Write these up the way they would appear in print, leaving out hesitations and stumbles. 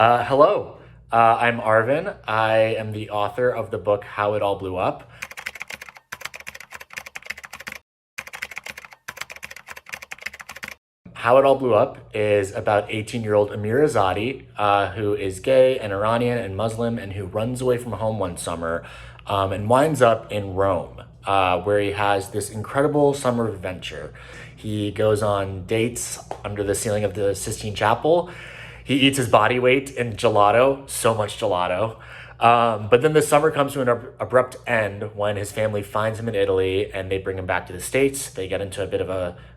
Hello, I'm Arvin. I am the author of the book How It All Blew Up. How It All Blew Up is about 18-year-old Amir Azadi, who is gay and Iranian and Muslim and who runs away from home one summer and winds up in Rome, where he has this incredible summer adventure. He goes on dates under the ceiling of the Sistine Chapel. He eats his body weight in gelato, so much gelato. But then the summer comes to an abrupt end when his family finds him in Italy and they bring him back to the States. They get into a bit of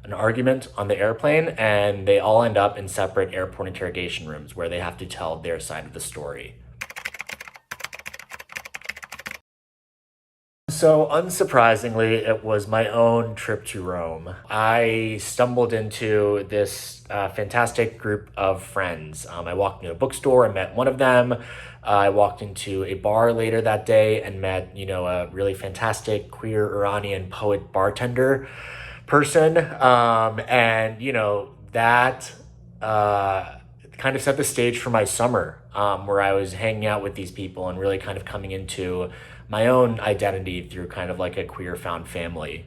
an argument on the airplane and they all end up in separate airport interrogation rooms where they have to tell their side of the story. So, unsurprisingly, it was my own trip to Rome. I stumbled into this fantastic group of friends. I walked into a bookstore and met one of them. I walked into a bar later that day and met, a really fantastic queer Iranian poet bartender person. That kind of set the stage for my summer, where I was hanging out with these people and really kind of coming into my own identity through kind of like a queer found family.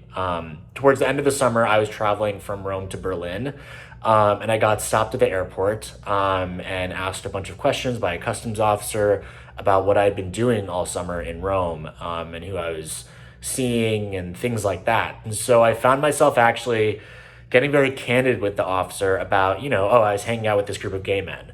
Towards the end of the summer, I was traveling from Rome to Berlin, and I got stopped at the airport and asked a bunch of questions by a customs officer about what I'd been doing all summer in Rome and who I was seeing and things like that. And so I found myself actually getting very candid with the officer about, I was hanging out with this group of gay men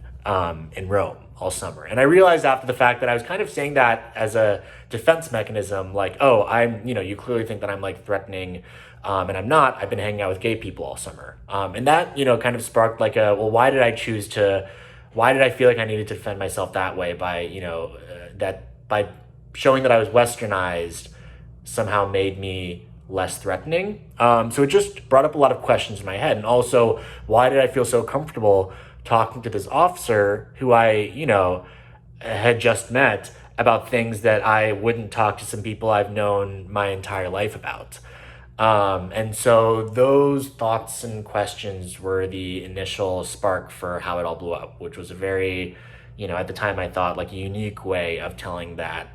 in Rome all summer. And I realized after the fact that I was kind of saying that as a defense mechanism, like, you clearly think that I'm like threatening, and I'm not. I've been hanging out with gay people all summer. And that, kind of sparked like why did I feel like I needed to defend myself that way by, that by showing that I was westernized somehow made me less threatening. So it just brought up a lot of questions in my head. And also, why did I feel so comfortable talking to this officer who I, had just met about things that I wouldn't talk to some people I've known my entire life about. And so those thoughts and questions were the initial spark for How It All Blew Up, which was a very, at the time I thought like a unique way of telling that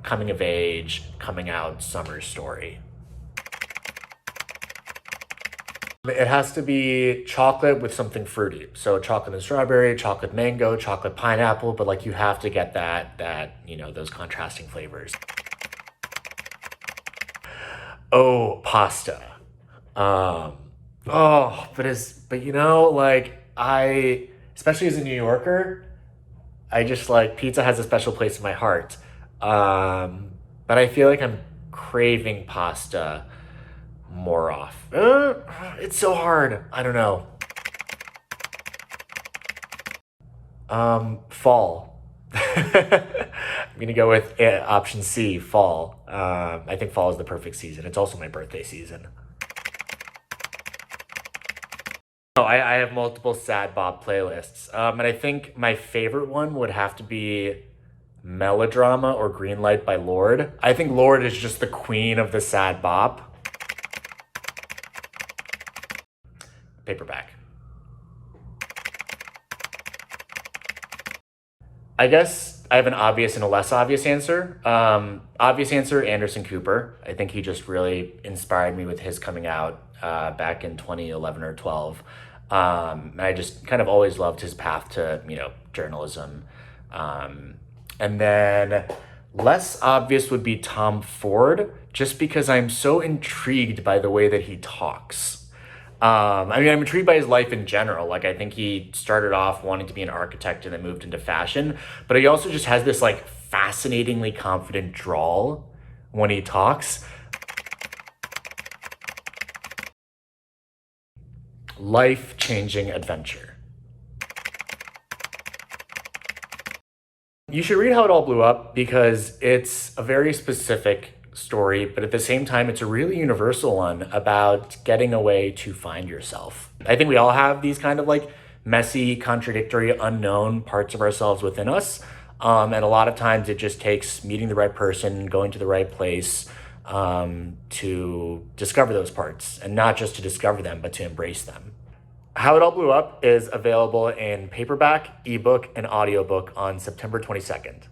coming of age, coming out summer story. It has to be chocolate with something fruity. So chocolate and strawberry, chocolate mango, chocolate pineapple, but like you have to get that those contrasting flavors. Oh, pasta. Especially as a New Yorker, I just like pizza has a special place in my heart. But I feel like I'm craving pasta more off. It's so hard. I don't know. Fall. I'm gonna go with option C, fall. I think fall is the perfect season. It's also my birthday season. Oh, I have multiple Sad Bop playlists. And I think my favorite one would have to be Melodrama or Greenlight by Lorde. I think Lorde is just the queen of the Sad Bop. Paperback. I guess I have an obvious and a less obvious answer. Obvious answer, Anderson Cooper. I think he just really inspired me with his coming out back in 2011 or 12. And I just kind of always loved his path to, journalism. And then less obvious would be Tom Ford, just because I'm so intrigued by the way that he talks. I'm intrigued by his life in general. Like, I think he started off wanting to be an architect and then moved into fashion, but he also just has this like fascinatingly confident drawl when he talks. Life-changing adventure. You should read How It All Blew Up because it's a very specific story, but at the same time, it's a really universal one about getting away to find yourself. I think we all have these kind of like messy, contradictory, unknown parts of ourselves within us. And a lot of times it just takes meeting the right person, going to the right place to discover those parts, and not just to discover them, but to embrace them. How It All Blew Up is available in paperback, ebook, and audiobook on September 22nd.